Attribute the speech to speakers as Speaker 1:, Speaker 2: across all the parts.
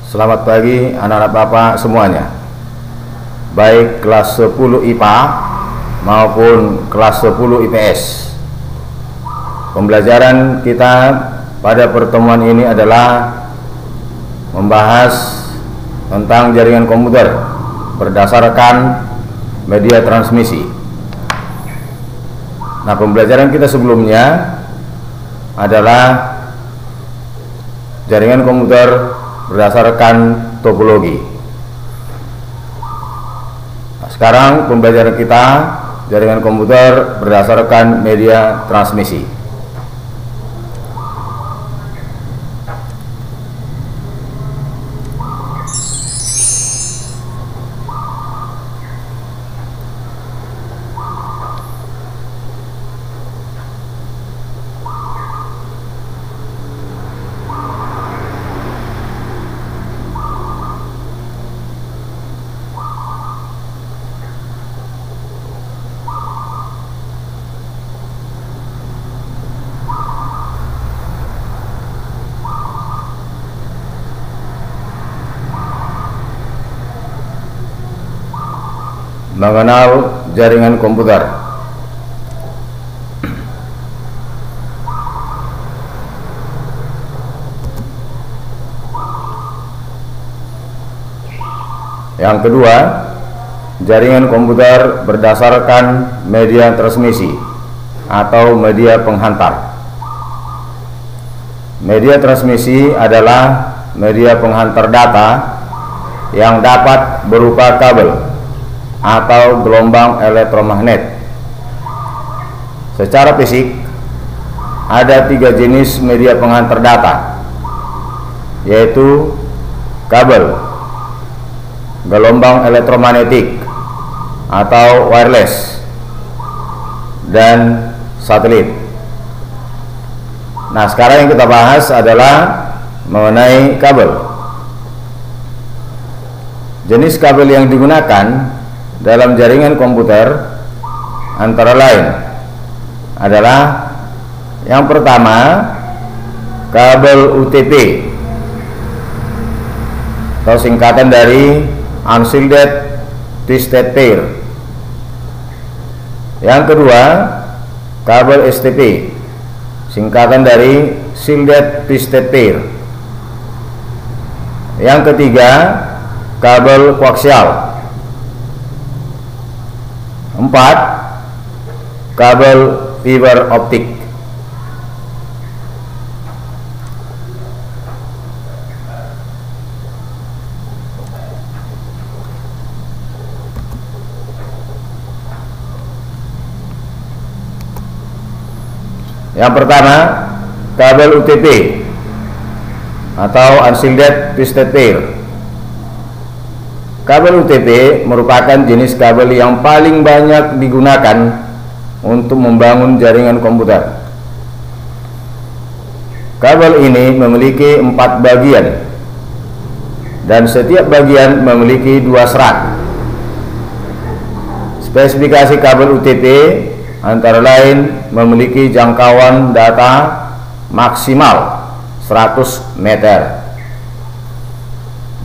Speaker 1: Selamat pagi anak-anak Bapak semuanya, baik kelas 10 IPA maupun kelas 10 IPS. Pembelajaran kita pada pertemuan ini adalah membahas tentang jaringan komputer berdasarkan media transmisi. Nah, pembelajaran kita sebelumnya adalah jaringan komputer berdasarkan topologi. Nah, sekarang pembelajaran kita jaringan komputer berdasarkan media transmisi. Mengenal jaringan komputer. Yang kedua, jaringan komputer berdasarkan media transmisi atau media penghantar. Media transmisi adalah media penghantar data yang dapat berupa kabel atau gelombang elektromagnet. Secara fisik ada 3 jenis media penghantar data, yaitu kabel, gelombang elektromagnetik atau wireless, dan satelit. Nah, sekarang yang kita bahas adalah mengenai kabel. Jenis kabel yang digunakan dalam jaringan komputer antara lain adalah yang pertama, kabel UTP atau singkatan dari Unshielded Twisted Pair. Yang kedua, kabel STP, singkatan dari Shielded Twisted Pair. Yang ketiga, kabel koaksial. 4. Kabel fiber optik. Yang pertama, kabel UTP atau Unshielded Twisted Pair. Kabel UTP merupakan jenis kabel yang paling banyak digunakan untuk membangun jaringan komputer. Kabel ini memiliki 4 bagian dan setiap bagian memiliki 2 serat. Spesifikasi kabel UTP antara lain memiliki jangkauan data maksimal 100 meter,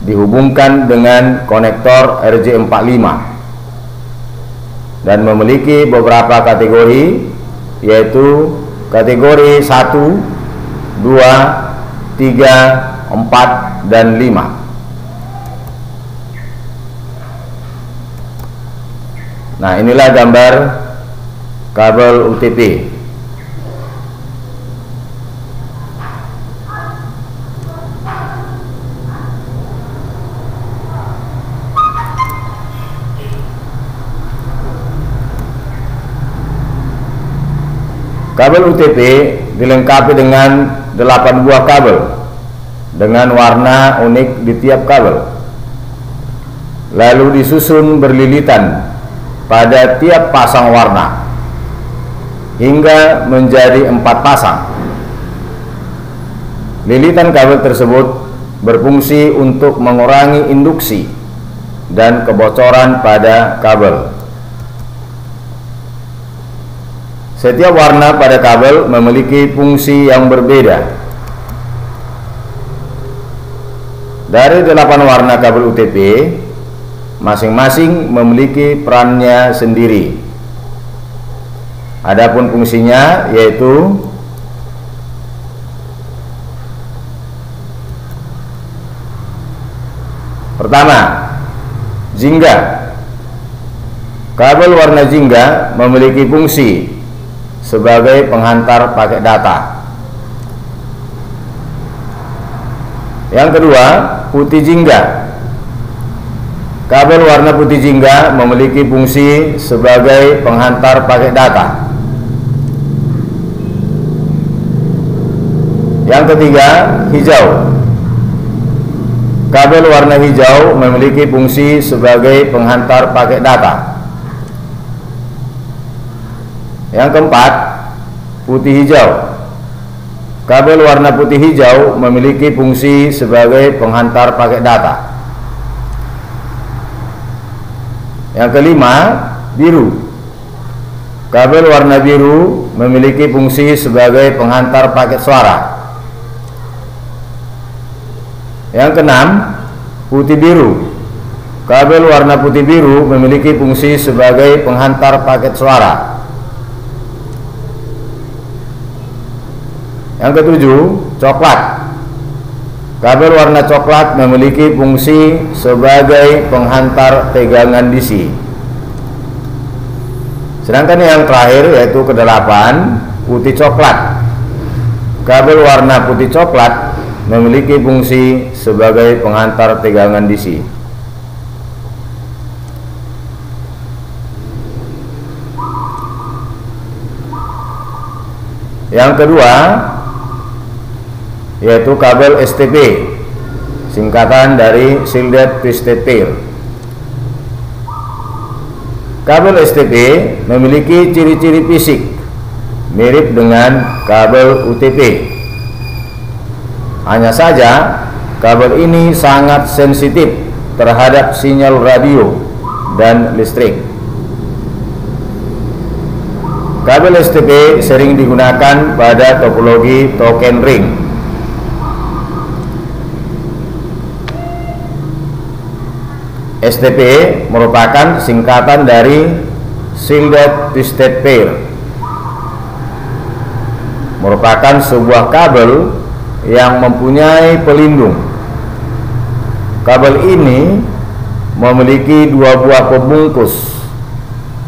Speaker 1: dihubungkan dengan konektor RJ45, dan memiliki beberapa kategori, yaitu kategori 1, 2, 3, 4, dan 5. Nah, inilah gambar kabel UTP. Kabel UTP dilengkapi dengan 8 buah kabel dengan warna unik di tiap kabel, lalu disusun berlilitan pada tiap pasang warna hingga menjadi 4 pasang. Lilitan kabel tersebut berfungsi untuk mengurangi induksi dan kebocoran pada kabel. Setiap warna pada kabel memiliki fungsi yang berbeda. Dari 8 warna kabel UTP, masing-masing memiliki perannya sendiri. Adapun fungsinya yaitu pertama, jingga. Kabel warna jingga memiliki fungsi sebagai penghantar paket data. Yang kedua, putih jingga. Kabel warna putih jingga memiliki fungsi sebagai penghantar paket data. Yang ketiga, hijau. Kabel warna hijau memiliki fungsi sebagai penghantar paket data. Yang keempat, putih hijau. Kabel warna putih hijau memiliki fungsi sebagai penghantar paket data. Yang kelima, biru. Kabel warna biru memiliki fungsi sebagai penghantar paket suara. Yang keenam, putih biru. Kabel warna putih biru memiliki fungsi sebagai penghantar paket suara. Yang ketujuh, coklat. Kabel warna coklat memiliki fungsi sebagai penghantar tegangan DC. Sedangkan yang terakhir yaitu kedelapan, putih coklat. Kabel warna putih coklat memiliki fungsi sebagai penghantar tegangan DC. Yang kedua yaitu kabel STP, singkatan dari Shielded Twisted Pair. Kabel STP memiliki ciri-ciri fisik mirip dengan kabel UTP. Hanya saja kabel ini sangat sensitif terhadap sinyal radio dan listrik. Kabel STP sering digunakan pada topologi token ring. STP merupakan singkatan dari Shielded Twisted Pair. Merupakan sebuah kabel yang mempunyai pelindung. Kabel ini memiliki 2 buah pembungkus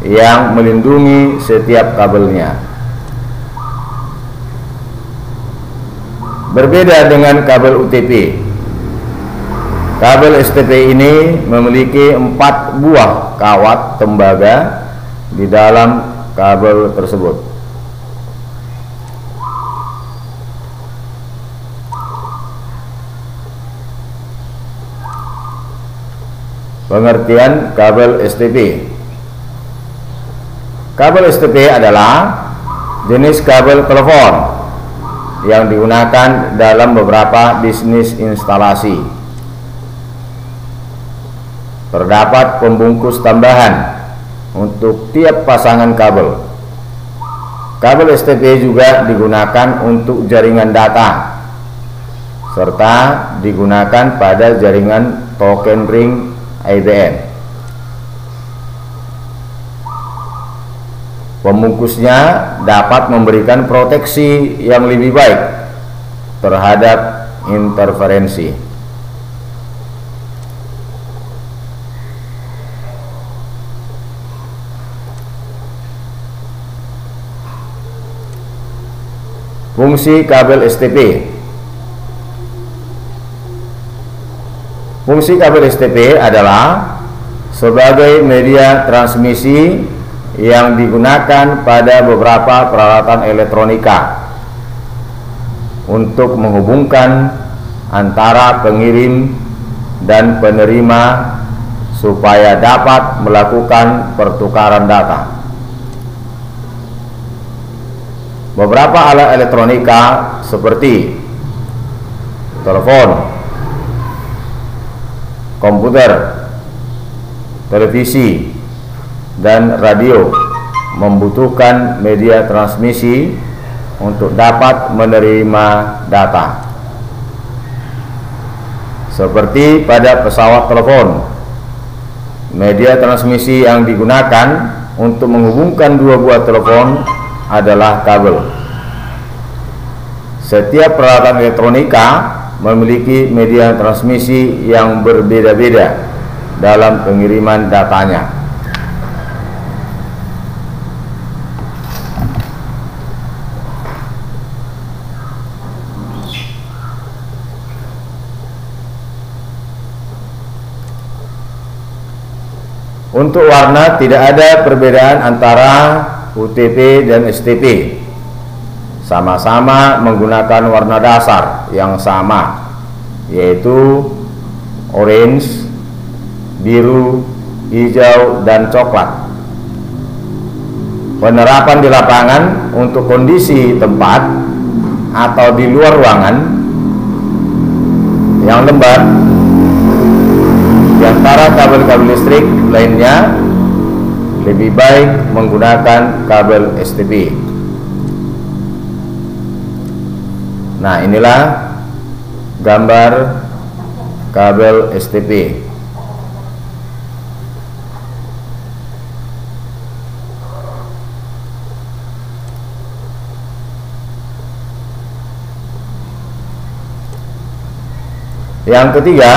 Speaker 1: yang melindungi setiap kabelnya. Berbeda dengan kabel UTP, kabel STP ini memiliki 4 buah kawat tembaga di dalam kabel tersebut. Pengertian kabel STP. Kabel STP adalah jenis kabel telepon yang digunakan dalam beberapa bisnis instalasi. Terdapat pembungkus tambahan untuk tiap pasangan kabel. Kabel STP juga digunakan untuk jaringan data serta digunakan pada jaringan token ring IBM. Pembungkusnya dapat memberikan proteksi yang lebih baik terhadap interferensi. Fungsi kabel STP. Fungsi kabel STP adalah sebagai media transmisi yang digunakan pada beberapa peralatan elektronika untuk menghubungkan antara pengirim dan penerima supaya dapat melakukan pertukaran data. Beberapa alat elektronika seperti telepon, komputer, televisi, dan radio membutuhkan media transmisi untuk dapat menerima data. Seperti pada pesawat telepon, media transmisi yang digunakan untuk menghubungkan dua buah telepon adalah kabel. Setiap peralatan elektronika memiliki media transmisi yang berbeda-beda dalam pengiriman datanya. Untuk warna tidak ada perbedaan antara UTP dan STP. Sama-sama menggunakan warna dasar yang sama, yaitu orange, biru, hijau, dan coklat. Penerapan di lapangan untuk kondisi tempat atau di luar ruangan yang lembab di antara kabel-kabel listrik lainnya, lebih baik menggunakan kabel STP. Nah, inilah gambar kabel STP. Yang ketiga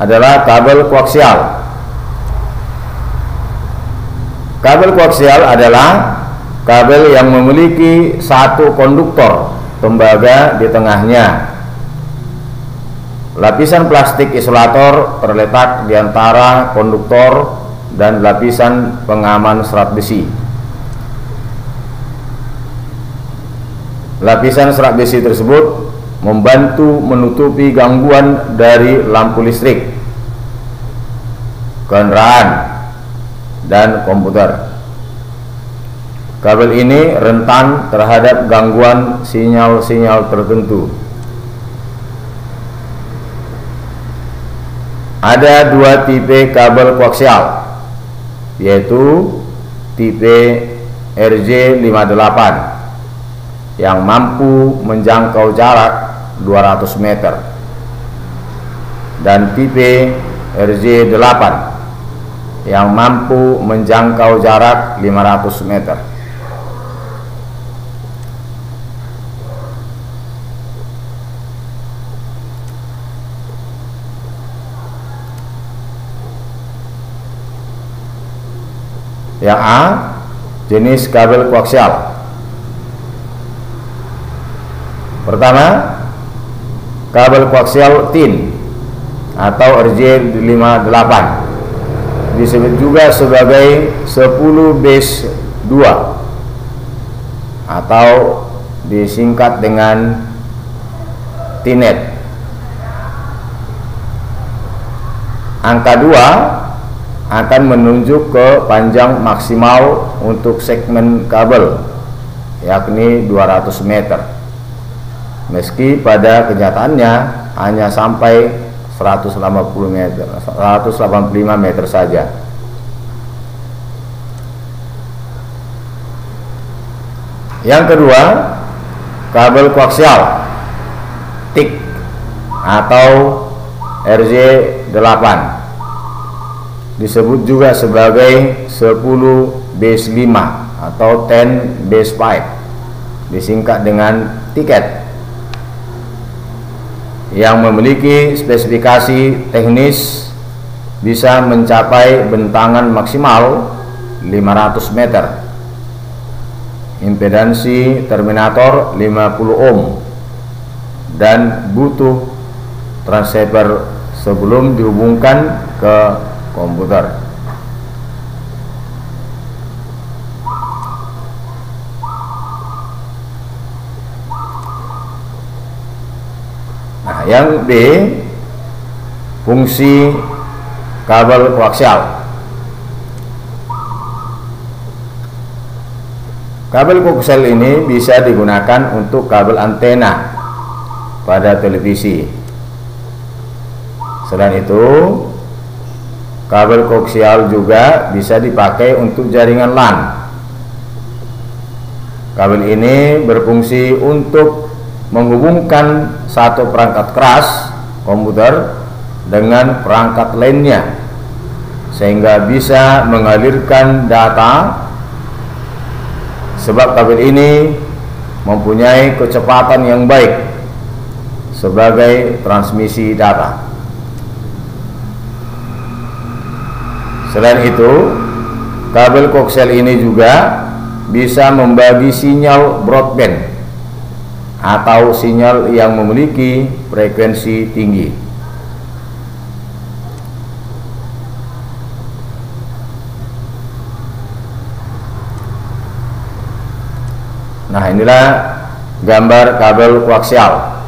Speaker 1: adalah kabel koaksial. Kabel koaksial adalah kabel yang memiliki satu konduktor tembaga di tengahnya. Lapisan plastik isolator terletak di antara konduktor dan lapisan pengaman serat besi. Lapisan serat besi tersebut membantu menutupi gangguan dari lampu listrik, kendaraan, dan komputer. Kabel ini rentan terhadap gangguan sinyal-sinyal tertentu. Ada dua tipe kabel koaksial, yaitu tipe RJ58 yang mampu menjangkau jarak 200 meter dan tipe RJ8 yang mampu menjangkau jarak 500 meter. Yang A, jenis kabel koaksial. Pertama, kabel koaksial tin atau RJ58, disebut juga sebagai 10 base 2 atau disingkat dengan Tinet. Angka 2 akan menunjuk ke panjang maksimal untuk segmen kabel, yakni 200 meter. Meski pada kenyataannya hanya sampai 185 meter saja. Yang kedua, kabel koaksial TIK atau RJ8, disebut juga sebagai 10 base 5 atau 10 base 5, disingkat dengan tiket, yang memiliki spesifikasi teknis bisa mencapai bentangan maksimal 500 meter, impedansi terminator 50 ohm, dan butuh transceiver sebelum dihubungkan ke komputer. Nah, yang B, fungsi kabel koaksial. Kabel koaksial ini bisa digunakan untuk kabel antena pada televisi. Selain itu, kabel koaksial juga bisa dipakai untuk jaringan LAN. Kabel ini berfungsi untuk menghubungkan satu perangkat keras komputer dengan perangkat lainnya, sehingga bisa mengalirkan data, sebab kabel ini mempunyai kecepatan yang baik sebagai transmisi data. Selain itu, kabel koaksial ini juga bisa membagi sinyal broadband atau sinyal yang memiliki frekuensi tinggi. Nah, inilah gambar kabel koaksial.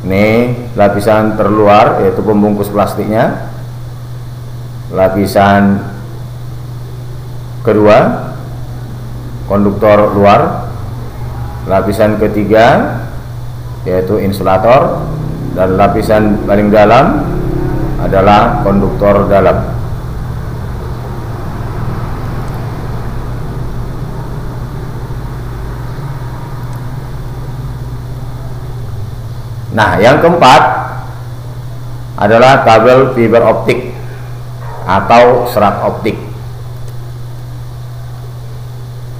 Speaker 1: Ini lapisan terluar, yaitu pembungkus plastiknya. Lapisan kedua, konduktor luar. Lapisan ketiga, yaitu insulator. Dan lapisan paling dalam adalah konduktor dalam. Nah, yang keempat adalah kabel fiber optik atau serat optik.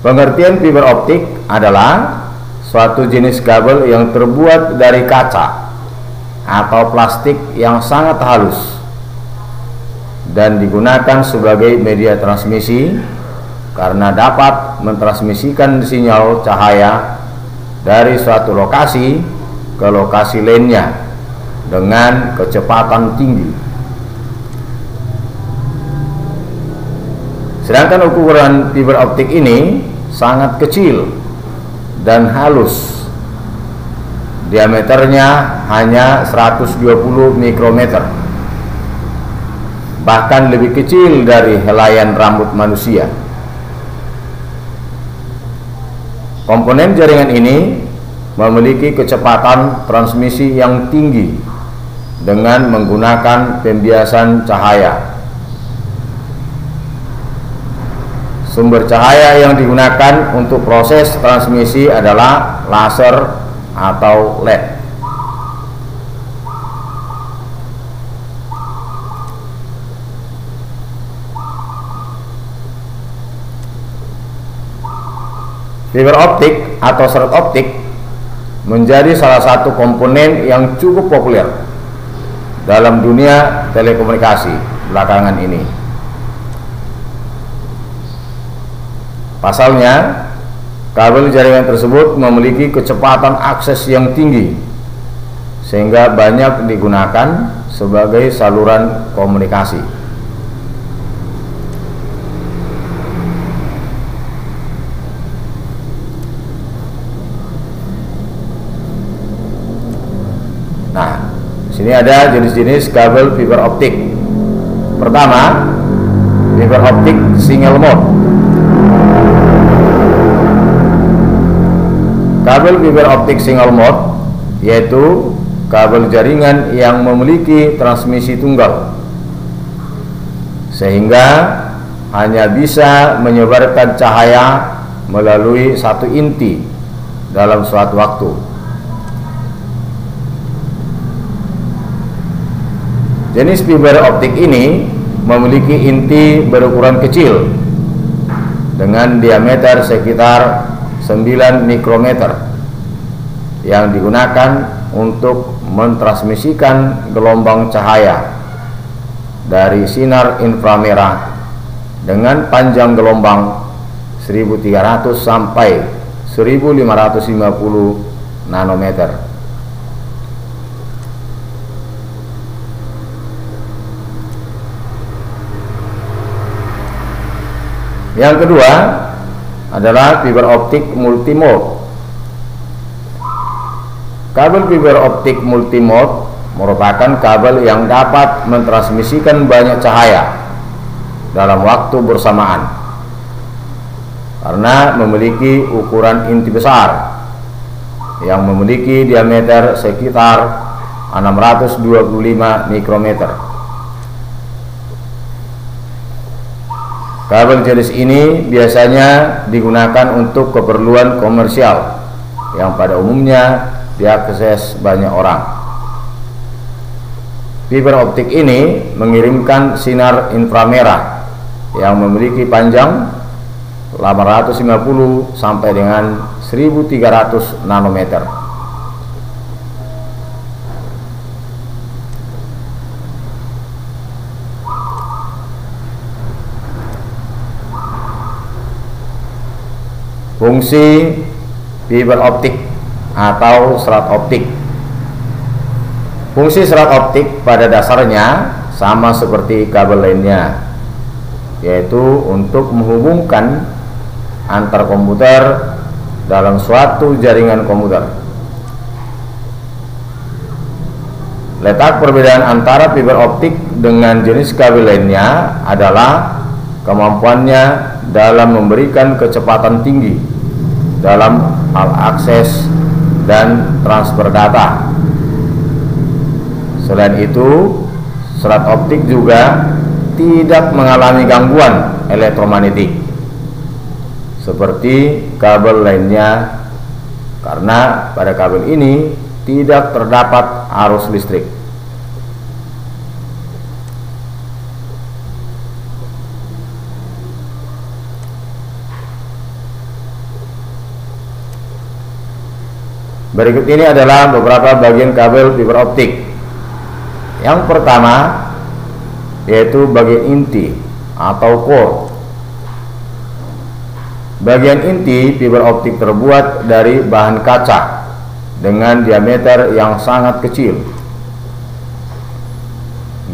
Speaker 1: Pengertian fiber optik adalah suatu jenis kabel yang terbuat dari kaca atau plastik yang sangat halus dan digunakan sebagai media transmisi karena dapat mentransmisikan sinyal cahaya dari suatu lokasi ke lokasi lainnya dengan kecepatan tinggi. Sedangkan ukuran fiber optik ini sangat kecil dan halus. Diameternya hanya 120 mikrometer, bahkan lebih kecil dari helaian rambut manusia. Komponen jaringan ini memiliki kecepatan transmisi yang tinggi dengan menggunakan pembiasan cahaya. Sumber cahaya yang digunakan untuk proses transmisi adalah laser atau LED. Fiber optik atau serat optik menjadi salah satu komponen yang cukup populer dalam dunia telekomunikasi belakangan ini. Pasalnya, kabel jaringan tersebut memiliki kecepatan akses yang tinggi sehingga banyak digunakan sebagai saluran komunikasi. Nah, sini ada jenis-jenis kabel fiber optik. Pertama, fiber optik single mode. Kabel fiber optik single mode yaitu kabel jaringan yang memiliki transmisi tunggal, sehingga hanya bisa menyebarkan cahaya melalui satu inti dalam suatu waktu. Jenis fiber optik ini memiliki inti berukuran kecil dengan diameter sekitar 9 mikrometer yang digunakan untuk mentransmisikan gelombang cahaya dari sinar inframerah dengan panjang gelombang 1300 sampai 1550 nanometer. Yang kedua adalah fiber optik multimode. Kabel fiber optik multimode merupakan kabel yang dapat mentransmisikan banyak cahaya dalam waktu bersamaan karena memiliki ukuran inti besar yang memiliki diameter sekitar 625 mikrometer. Kabel jenis ini biasanya digunakan untuk keperluan komersial yang pada umumnya diakses banyak orang. Fiber optik ini mengirimkan sinar inframerah yang memiliki panjang 850 sampai dengan 1300 nanometer. Fungsi fiber optik atau serat optik. Fungsi serat optik pada dasarnya sama seperti kabel lainnya, yaitu untuk menghubungkan antar komputer dalam suatu jaringan komputer. Letak perbedaan antara fiber optik dengan jenis kabel lainnya adalah kemampuannya dalam memberikan kecepatan tinggi dalam hal akses dan transfer data. Selain itu, serat optik juga tidak mengalami gangguan elektromagnetik seperti kabel lainnya, karena pada kabel ini tidak terdapat arus listrik. Berikut ini adalah beberapa bagian kabel fiber optik. Yang pertama yaitu bagian inti atau core. Bagian inti fiber optik terbuat dari bahan kaca dengan diameter yang sangat kecil.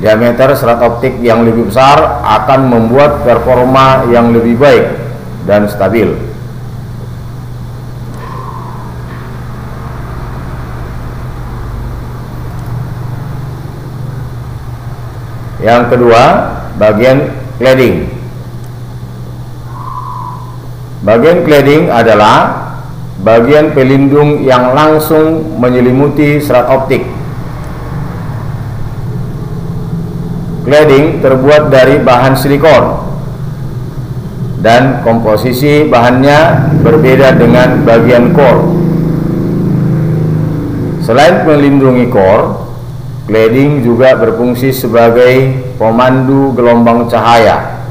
Speaker 1: Diameter serat optik yang lebih besar akan membuat performa yang lebih baik dan stabil. Yang kedua, bagian cladding. Bagian cladding adalah bagian pelindung yang langsung menyelimuti serat optik. Cladding terbuat dari bahan silikon dan komposisi bahannya berbeda dengan bagian core. Selain melindungi core, cladding juga berfungsi sebagai pemandu gelombang cahaya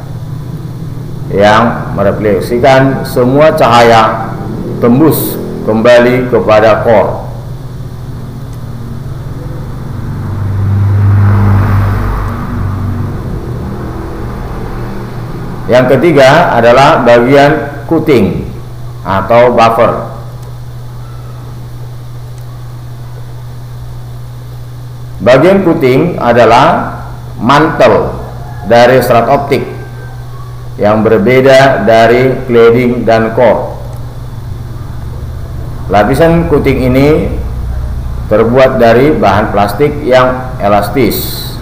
Speaker 1: yang merefleksikan semua cahaya tembus kembali kepada core. Yang ketiga adalah bagian coating atau buffer. Bagian coating adalah mantel dari serat optik yang berbeda dari cladding dan core. Lapisan coating ini terbuat dari bahan plastik yang elastis.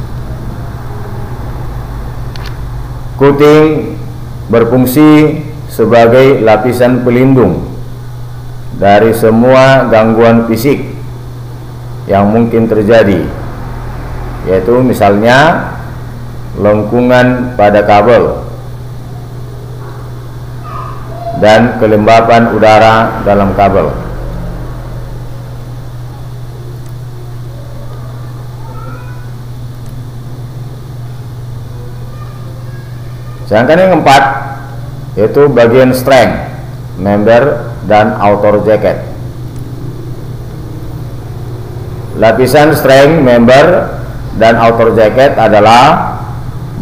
Speaker 1: Coating berfungsi sebagai lapisan pelindung dari semua gangguan fisik yang mungkin terjadi, yaitu misalnya lengkungan pada kabel dan kelembapan udara dalam kabel. Sedangkan yang keempat yaitu bagian strength, member, dan outer jacket. Lapisan strength, member, dan outer jacket adalah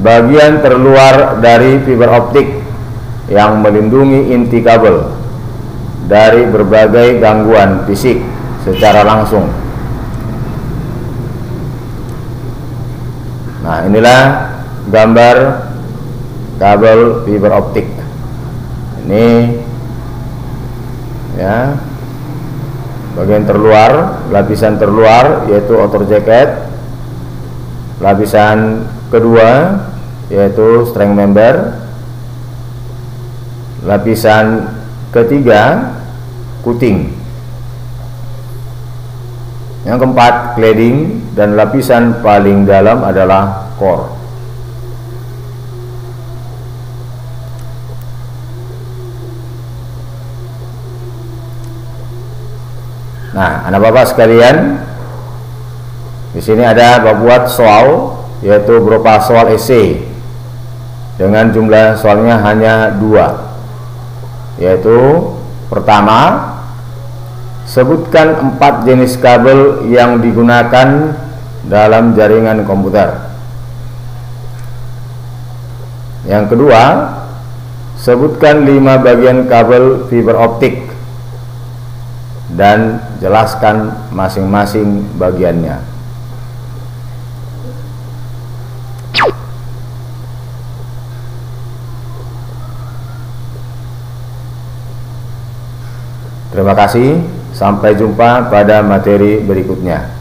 Speaker 1: bagian terluar dari fiber optik yang melindungi inti kabel dari berbagai gangguan fisik secara langsung. Nah, inilah gambar kabel fiber optik. Ini ya, bagian terluar, lapisan terluar yaitu outer jacket. Lapisan kedua yaitu strength member. Lapisan ketiga coating. Yang keempat cladding, dan lapisan paling dalam adalah core. Nah, anak bapak sekalian, Di sini ada buat soal, yaitu berupa soal esai dengan jumlah soalnya hanya 2, yaitu pertama, sebutkan 4 jenis kabel yang digunakan dalam jaringan komputer. Yang kedua, sebutkan 5 bagian kabel fiber optik dan jelaskan masing-masing bagiannya. Terima kasih, sampai jumpa pada materi berikutnya.